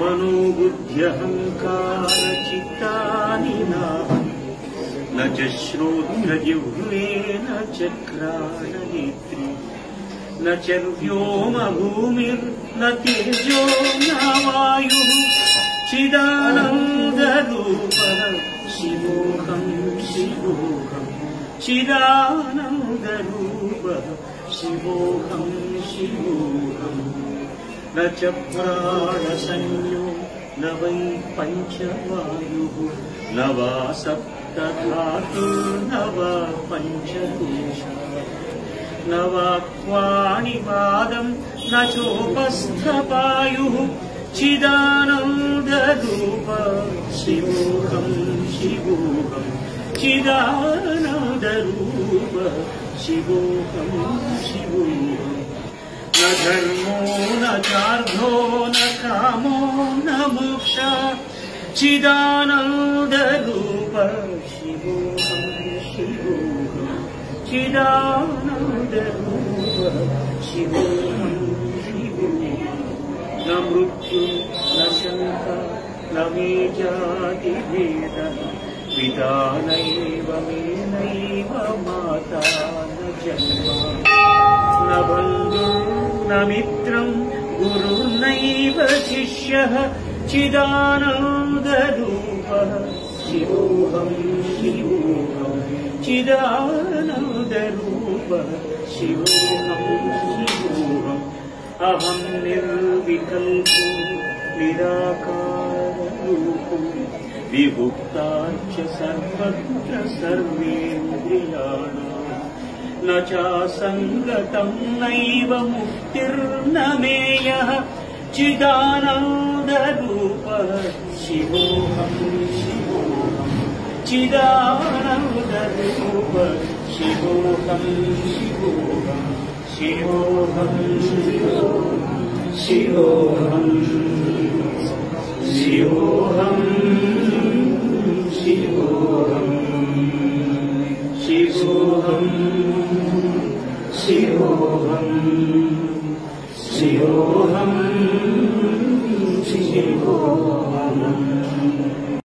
मनोबुद्ध्यहङ्कारचित्तानि नाहम् न च श्रोत्रजिह्वे न च घ्राणनेत्री न च व्योमभूमिर्न तेजो न वायुः चिदानन्दरूपः शिवोऽहं शिवोऽहम् चिदानन्दरूपः शिवोऽहं शिवोऽहम् न च प्राणसंज्ञो न वै पञ्चवायुः न वा सप्तधातुर्न वा पञ्चकोशाः न वा क्वाणिपादं न चोपस्थपायुः चिदानन्दरूपः शिवोऽहं शिवोऽहम् चिदानन्दरूपः शिवोऽहं शिवोऽहम् न धर्मो न चार्धो न कामो न मोक्षः चिदानन्दरूपः शिवोऽहं शिवोऽहम् चिदानन्दरूपः शिवोऽहं शिवोऽहम् न मृत्यु न शङ्का न मे जातिभेदः पिता नैव मे नैव माता न जन्म न बन्धुर्न मित्रं गुरुर्नैव शिष्यः चिदानन्दरूपः शिवोऽहं शिवोऽहम् चिदानन्दरूपः शिवोऽहं शिवोऽहम् अहं निर्विकल्पो निराकाररूपो विभुक्ताच्च सर्वत्र सर्वेन्द्रियाणाम् न चासङ्गतं नैव मुक्तिर्न मेयः चिदानन्दरूपः शिवोऽहं शिवोऽहम् चिदानन्दरूपः शिवोऽहं शिवोऽहम् शिवोऽहं शिवोऽहं शिवोऽहं शिवोऽहं शिवोऽहं शिवोऽहं शिवोऽहं शिवोऽहम्